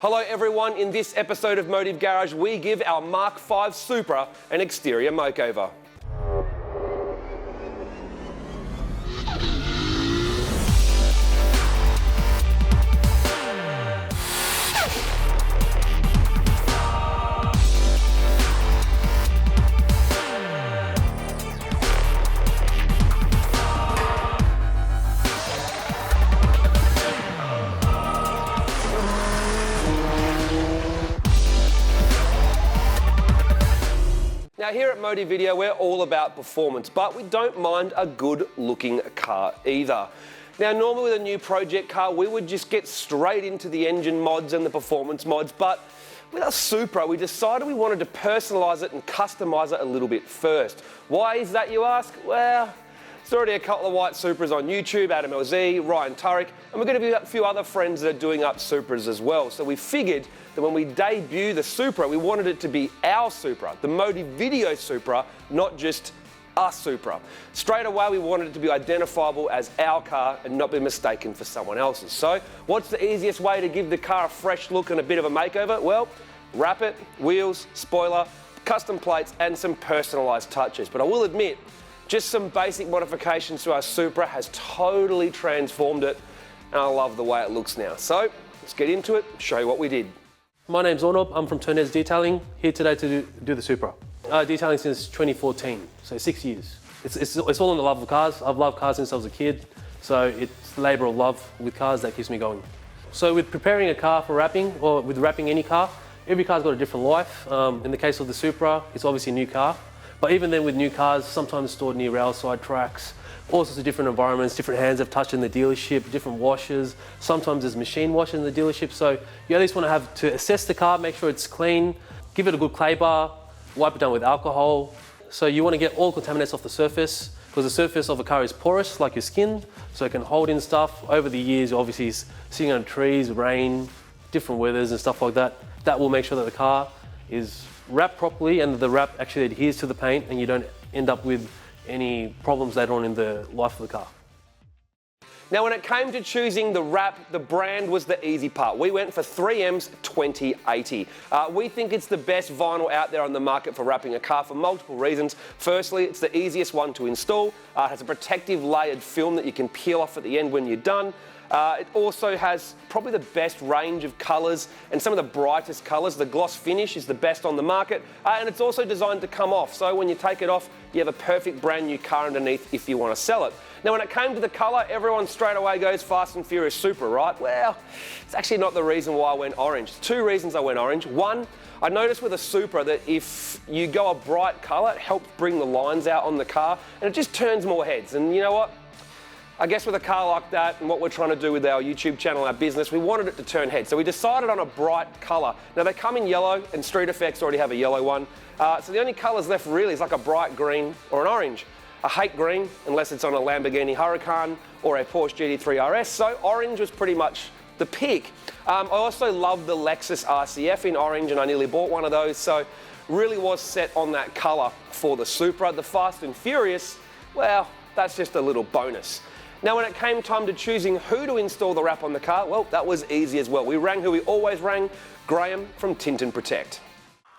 Hello everyone, in this episode of Motive Garage we give our Mark V Supra an exterior makeover. Now here at Motive Video we're all about performance, but we don't mind a good looking car either. Now normally with a new project car we would just get straight into the engine mods and the performance mods, but with our Supra we decided we wanted to personalise it and customise it a little bit first. Why is that, you ask? Well, there's already a couple of white Supras on YouTube, Adam LZ, Ryan Turek, and we're going to be a few other friends that are doing up Supras as well. So we figured that when we debut the Supra, we wanted it to be our Supra, the Motive Video Supra, not just a Supra. Straight away we wanted it to be identifiable as our car and not be mistaken for someone else's. So what's the easiest way to give the car a fresh look and a bit of a makeover? Well, wrap it, wheels, spoiler, custom plates and some personalised touches. But I will admit, just some basic modifications to our Supra has totally transformed it, and I love the way it looks now. So let's get into it, show you what we did. My name's Ornob, I'm from Turnez Detailing, here today to do the Supra. Detailing since 2014, so 6 years. It's all in the love of cars. I've loved cars since I was a kid, so it's the labour of love with cars that keeps me going. So with preparing a car for wrapping, or with wrapping any car, every car's got a different life. In the case of the Supra, it's obviously a new car. But even then with new cars, sometimes stored near railside tracks, all sorts of different environments, different hands have touched in the dealership, different washers, sometimes there's machine washers in the dealership, so you at least want to have to assess the car, make sure it's clean, give it a good clay bar, wipe it down with alcohol. So you want to get all contaminants off the surface, because the surface of a car is porous like your skin, so it can hold in stuff. Over the years, obviously sitting on trees, rain, different weathers and stuff like that, that will make sure that the car is wrap properly and the wrap actually adheres to the paint and you don't end up with any problems later on in the life of the car. Now when it came to choosing the wrap, the brand was the easy part. We went for 3M's 2080. We think it's the best vinyl out there on the market for wrapping a car for multiple reasons. Firstly, it's the easiest one to install. It has a protective layered film that you can peel off at the end when you're done. It also has probably the best range of colours and some of the brightest colours. The gloss finish is the best on the market, and it's also designed to come off, so when you take it off you have a perfect brand new car underneath if you want to sell it. Now when it came to the colour, everyone straight away goes Fast and Furious Supra, right? Well, it's actually not the reason why I went orange. Two reasons I went orange. One, I noticed with a Supra that if you go a bright colour, it helps bring the lines out on the car and it just turns more heads, and you know what? I guess with a car like that and what we're trying to do with our YouTube channel, our business, we wanted it to turn heads. So we decided on a bright colour. Now they come in yellow and Street Effects already have a yellow one. So the only colours left really is like a bright green or an orange. I hate green unless it's on a Lamborghini Huracan or a Porsche GT3 RS, so orange was pretty much the pick. I also love the Lexus RCF in orange and I nearly bought one of those, so really was set on that colour for the Supra. The Fast and Furious, well, that's just a little bonus. Now when it came time to choosing who to install the wrap on the car, well, that was easy as well. We rang who we always rang, Graham from Tint and Protect.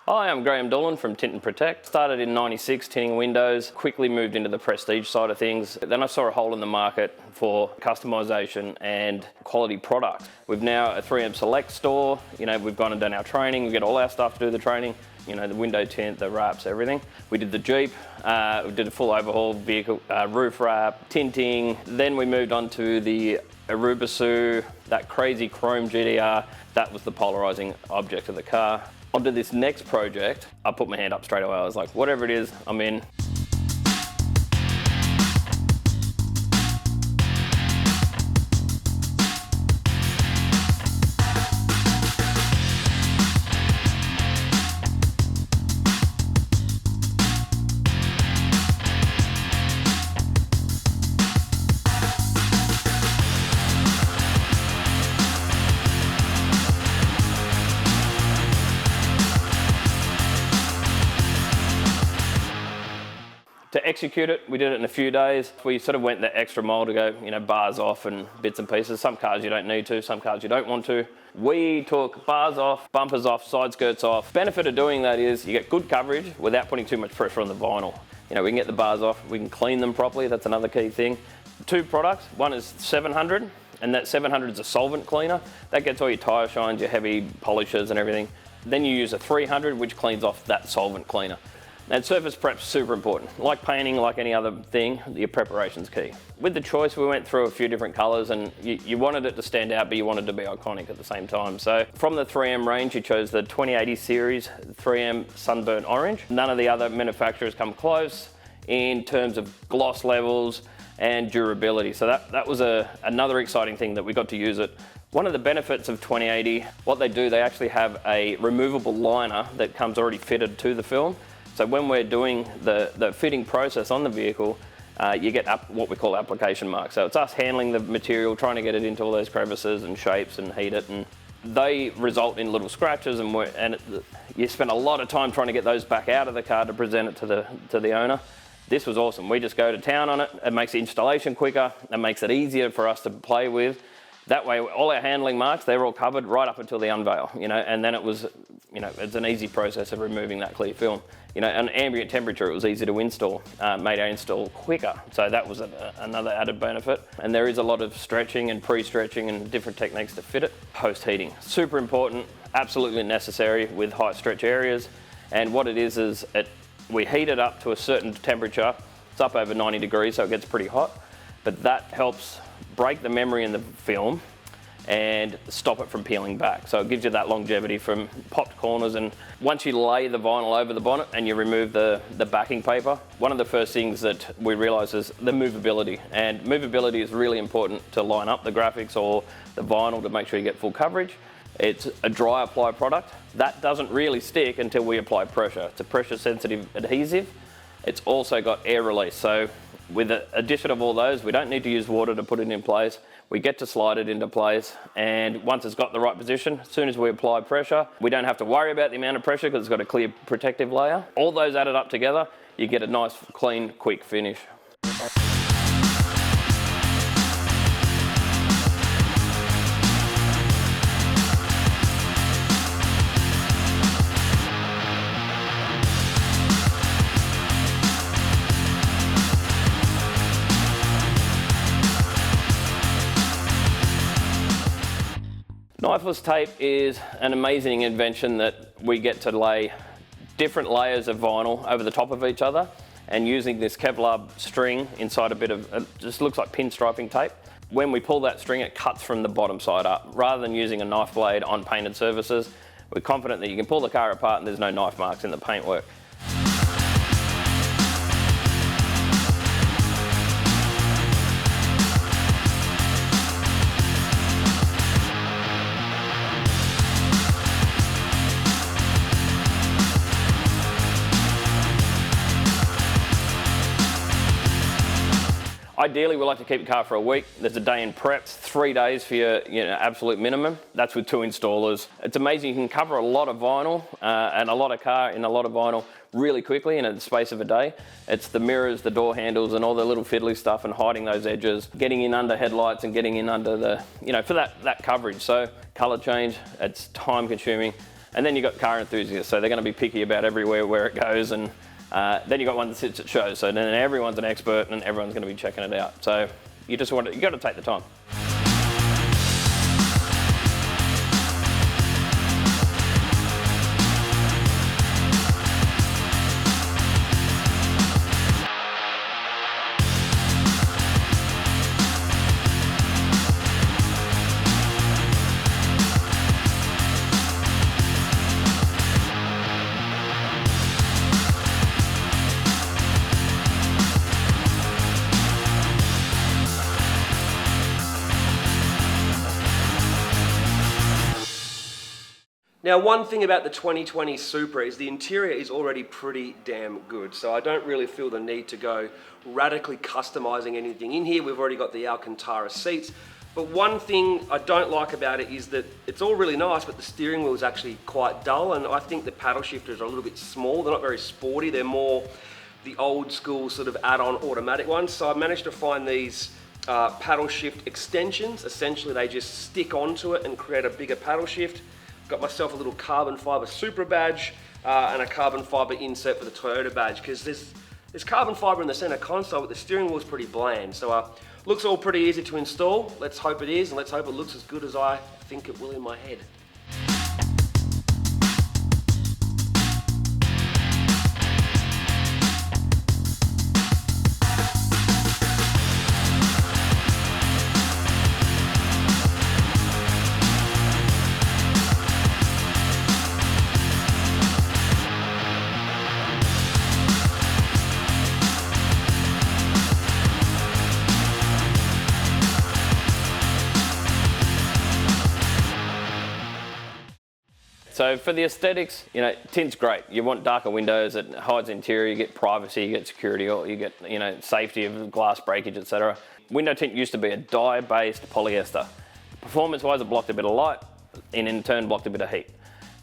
Hi, I'm Graham Doolan from Tint and Protect. Started in '96 tinting windows, quickly moved into the prestige side of things. Then I saw a hole in the market for customisation and quality product. We've now a 3M Select store. You know, we've gone and done our training. We get all our stuff to do the training. You know, the window tint, the wraps, everything. We did the Jeep, we did a full overhaul vehicle, roof wrap, tinting. Then we moved on to the Aruba, that crazy chrome GDR. That was the polarising object of the car. Onto this next project, I put my hand up straight away. I was like, whatever it is, I'm in. execute it, we did it in a few days. We sort of went the extra mile to go, you know, bars off and bits and pieces. Some cars you don't need to, some cars you don't want to. We took bars off, bumpers off, side skirts off. Benefit of doing that is you get good coverage without putting too much pressure on the vinyl. You know, we can get the bars off, we can clean them properly, that's another key thing. 2 products, one is 700, and that 700 is a solvent cleaner. That gets all your tyre shines, your heavy polishes and everything. Then you use a 300, which cleans off that solvent cleaner. And surface prep's super important. Like painting, like any other thing, your preparation's key. With the choice, we went through a few different colours, and you wanted it to stand out, but you wanted it to be iconic at the same time. So from the 3M range, you chose the 2080 series 3M Sunburnt Orange. None of the other manufacturers come close in terms of gloss levels and durability. So that was another exciting thing that we got to use it. One of the benefits of 2080, what they do, they actually have a removable liner that comes already fitted to the film. So when we're doing the fitting process on the vehicle, you get what we call application marks. So it's us handling the material, trying to get it into all those crevices and shapes and heat it, and they result in little scratches, and you spend a lot of time trying to get those back out of the car to present it to the owner. This was awesome. We just go to town on it. It makes the installation quicker. It makes it easier for us to play with. That way, all our handling marks, they're all covered right up until the unveil, you know, and then it was, you know, it's an easy process of removing that clear film. You know, an ambient temperature, it was easy to install, made our install quicker. So that was another added benefit. And there is a lot of stretching and pre-stretching and different techniques to fit it. Post-heating, super important, absolutely necessary with high stretch areas. And what it is we heat it up to a certain temperature. It's up over 90 degrees, so it gets pretty hot. But that helps break the memory in the film and stop it from peeling back. So it gives you that longevity from popped corners. And once you lay the vinyl over the bonnet and you remove the backing paper, one of the first things that we realise is the movability. And movability is really important to line up the graphics or the vinyl to make sure you get full coverage. It's a dry apply product. That doesn't really stick until we apply pressure. It's a pressure sensitive adhesive. It's also got air release. So with the addition of all those, we don't need to use water to put it in place. We get to slide it into place, and once it's got the right position, as soon as we apply pressure, we don't have to worry about the amount of pressure because it's got a clear protective layer. All those added up together, you get a nice, clean, quick finish. Knifeless tape is an amazing invention that we get to lay different layers of vinyl over the top of each other, and using this Kevlar string inside a bit of, it just looks like pinstriping tape. When we pull that string, it cuts from the bottom side up. Rather than using a knife blade on painted surfaces, we're confident that you can pull the car apart and there's no knife marks in the paintwork. Ideally, we like to keep the car for a week. There's a day in prep, 3 days for your absolute minimum. That's with 2 installers. It's amazing, you can cover a lot of vinyl and a lot of car in a lot of vinyl really quickly in the space of a day. It's the mirrors, the door handles, and all the little fiddly stuff, and hiding those edges, getting in under headlights and getting in under the, for that coverage. So color change, it's time consuming. And then you've got car enthusiasts, so they're gonna be picky about everywhere where it goes, and then you've got one that sits at shows, so then everyone's an expert and everyone's going to be checking it out. So you got to take the time. Now, one thing about the 2020 Supra is the interior is already pretty damn good, so I don't really feel the need to go radically customizing anything in here. We've already got the Alcantara seats, but one thing I don't like about it is that it's all really nice, but the steering wheel is actually quite dull, and I think the paddle shifters are a little bit small. They're not very sporty. They're more the old school sort of add-on automatic ones. So I managed to find these paddle shift extensions. Essentially they just stick onto it and create a bigger paddle shift. Got myself a little carbon fiber Supra badge and a carbon fiber insert for the Toyota badge, because there's carbon fiber in the center console, but the steering wheel is pretty bland. So looks all pretty easy to install. Let's hope it is, and let's hope it looks as good as I think it will in my head. So for the aesthetics, you know, tint's great. You want darker windows, it hides interior, you get privacy, you get security, or you get, you know, safety of glass breakage, etc. Window tint used to be a dye-based polyester. Performance-wise, it blocked a bit of light, and in turn blocked a bit of heat.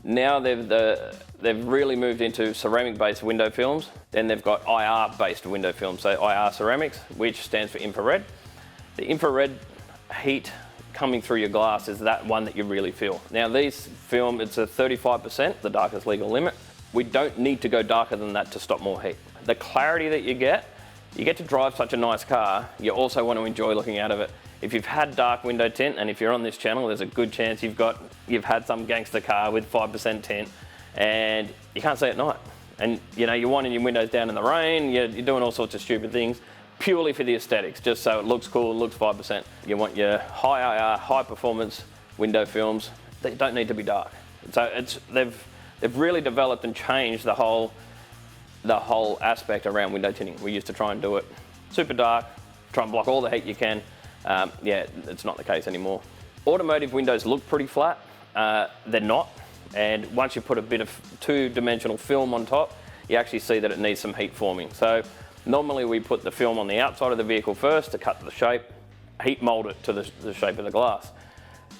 Now they've really moved into ceramic-based window films. Then they've got IR-based window films, so IR ceramics, which stands for infrared. The infrared heat coming through your glass is that one that you really feel. Now these film, it's a 35%, the darkest legal limit. We don't need to go darker than that to stop more heat. The clarity that you get to drive such a nice car, you also want to enjoy looking out of it. If you've had dark window tint, and if you're on this channel, there's a good chance you've had some gangster car with 5% tint, and you can't see at night. And you know, you're winding your windows down in the rain, you're doing all sorts of stupid things, purely for the aesthetics, just so it looks cool, it looks 5%. You want your high IR, high performance window films. They don't need to be dark. So they've really developed and changed the whole aspect around window tinting. We used to try and do it super dark, try and block all the heat you can. Yeah, it's not the case anymore. Automotive windows look pretty flat. They're not. And once you put a bit of two-dimensional film on top, you actually see that it needs some heat forming. So normally we put the film on the outside of the vehicle first to cut the shape, heat mold it to the shape of the glass.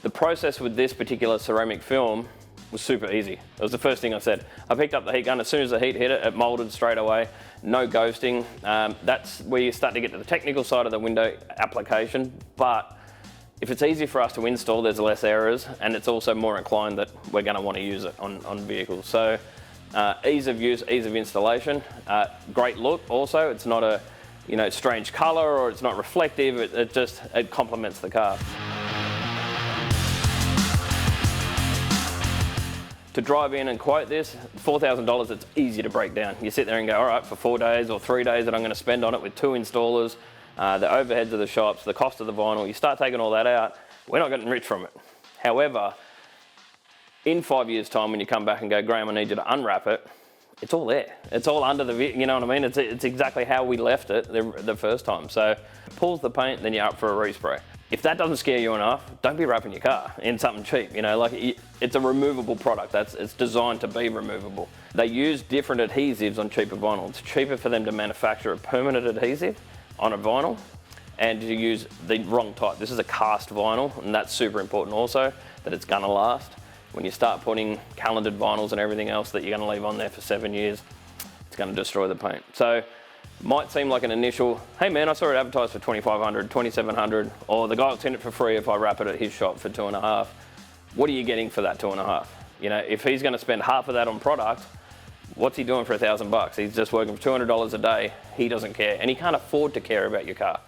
The process with this particular ceramic film was super easy. It was the first thing I said. I picked up the heat gun, as soon as the heat hit it, it molded straight away, no ghosting. That's where you start to get to the technical side of the window application, but if it's easy for us to install, there's less errors, and it's also more inclined that we're gonna wanna use it on vehicles. So ease of use, ease of installation, great look also. It's not a strange color, or it's not reflective, it complements the car. To drive in and quote this, $4,000, it's easy to break down. You sit there and go, all right, for 4 days or 3 days that I'm gonna spend on it with 2 installers, the overheads of the shops, the cost of the vinyl, you start taking all that out, we're not getting rich from it. However, in 5 years' time, when you come back and go, Graham, I need you to unwrap it, it's all there. It's all under the, you know what I mean? It's exactly how we left it the first time. So pulls the paint, then you're up for a respray. If that doesn't scare you enough, don't be wrapping your car in something cheap. You know, like it's a removable product. It's designed to be removable. They use different adhesives on cheaper vinyl. It's cheaper for them to manufacture a permanent adhesive on a vinyl and to use the wrong type. This is a cast vinyl, and that's super important also, that it's gonna last. When you start putting calendared vinyls and everything else that you're gonna leave on there for 7 years, it's gonna destroy the paint. So, might seem like an initial, hey man, I saw it advertised for $2,500, $2,700, or the guy will tint it for free if I wrap it at his shop for 2.5. What are you getting for that 2.5? You know, if he's gonna spend half of that on product, what's he doing for $1,000? He's just working for $200 a day, he doesn't care, and he can't afford to care about your car.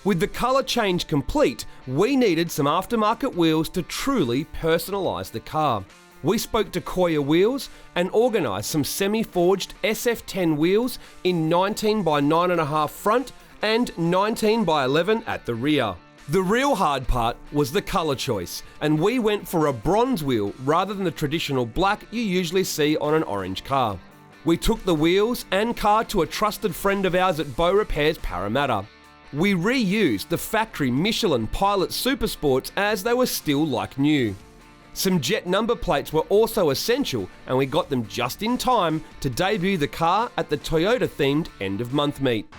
With the colour change complete, we needed some aftermarket wheels to truly personalise the car. We spoke to Koya Wheels and organised some semi-forged SF10 wheels in 19 by 9.5 front and 19 by 11 at the rear. The real hard part was the colour choice, and we went for a bronze wheel rather than the traditional black you usually see on an orange car. We took the wheels and car to a trusted friend of ours at Bow Repairs Parramatta. We reused the factory Michelin Pilot Super Sports as they were still like new. Some jet number plates were also essential, and we got them just in time to debut the car at the Toyota themed end of month meet.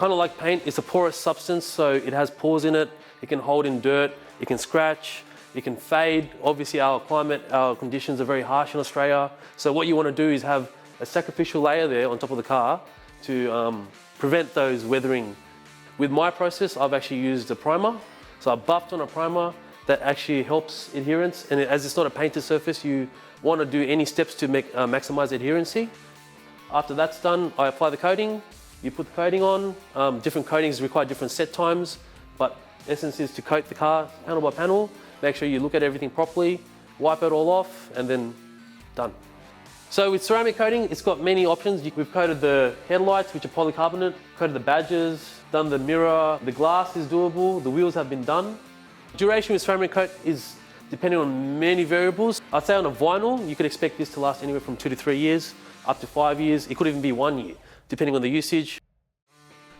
kind of like paint. It's a porous substance, so it has pores in it. It can hold in dirt, it can scratch, it can fade. Obviously our climate, our conditions are very harsh in Australia. So what you want to do is have a sacrificial layer there on top of the car to prevent those weathering. With my process, I've actually used a primer. So I buffed on a primer that actually helps adherence. And as it's not a painted surface, you want to do any steps to maximize adherency. After that's done, I apply the coating. You put the coating on. Different coatings require different set times, but essence is to coat the car panel by panel. Make sure you look at everything properly, wipe it all off, and then done. So with ceramic coating, it's got many options. We've coated the headlights, which are polycarbonate, coated the badges, done the mirror. The glass is doable. The wheels have been done. Duration with ceramic coat is depending on many variables. I'd say on a vinyl, you could expect this to last anywhere from 2 to 3 years, up to 5 years. It could even be 1 year, depending on the usage.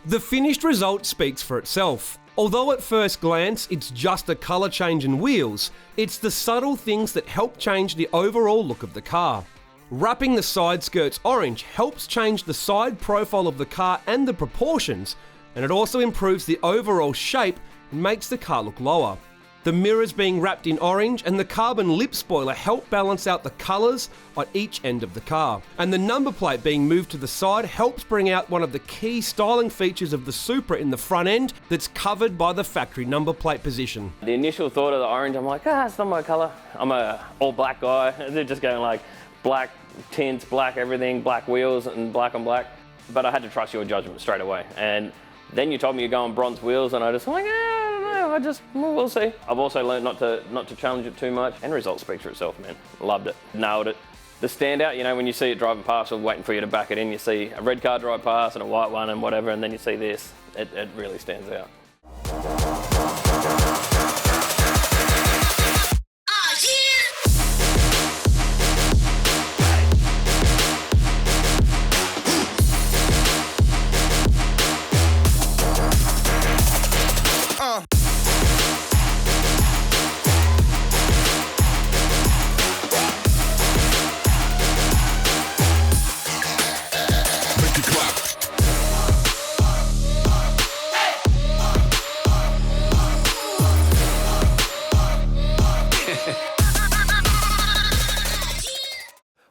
The finished result speaks for itself. Although at first glance it's just a colour change in wheels, it's the subtle things that help change the overall look of the car. Wrapping the side skirts orange helps change the side profile of the car and the proportions, and it also improves the overall shape and makes the car look lower. The mirrors being wrapped in orange and the carbon lip spoiler help balance out the colours on each end of the car. And the number plate being moved to the side helps bring out one of the key styling features of the Supra in the front end that's covered by the factory number plate position. The initial thought of the orange, I'm like, it's not my colour. I'm a all black guy. They're just going like black tints, black everything, black wheels and black on black. But I had to trust your judgment straight away. And then you told me you're going bronze wheels and I just like, I don't know, we'll see. I've also learned not to challenge it too much. End result speaks for itself, man. Loved it, nailed it. The standout, when you see it driving past or waiting for you to back it in, you see a red car drive past and a white one and whatever, and then you see this, it really stands out.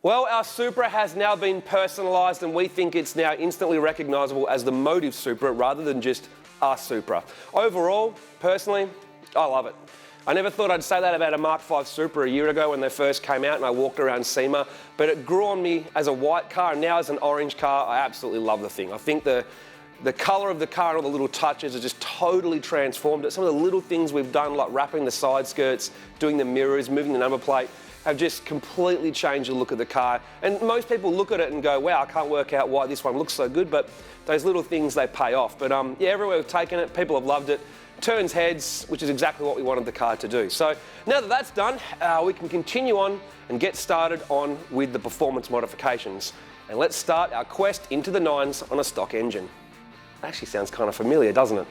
Well, our Supra has now been personalised and we think it's now instantly recognisable as the Motive Supra rather than just a Supra. Overall, personally, I love it. I never thought I'd say that about a Mark V Supra a year ago when they first came out and I walked around SEMA, but it grew on me as a white car and now as an orange car. I absolutely love the thing. I think the colour of the car and all the little touches are just totally transformed it. Some of the little things we've done, like wrapping the side skirts, doing the mirrors, moving the number plate, have just completely changed the look of the car. And most people look at it and go, wow, I can't work out why this one looks so good, but those little things, they pay off. But yeah, everywhere we've taken it, people have loved it. Turns heads, which is exactly what we wanted the car to do. So now that that's done, we can continue on and get started on with the performance modifications. And let's start our quest into the nines on a stock engine. Actually sounds kind of familiar, doesn't it?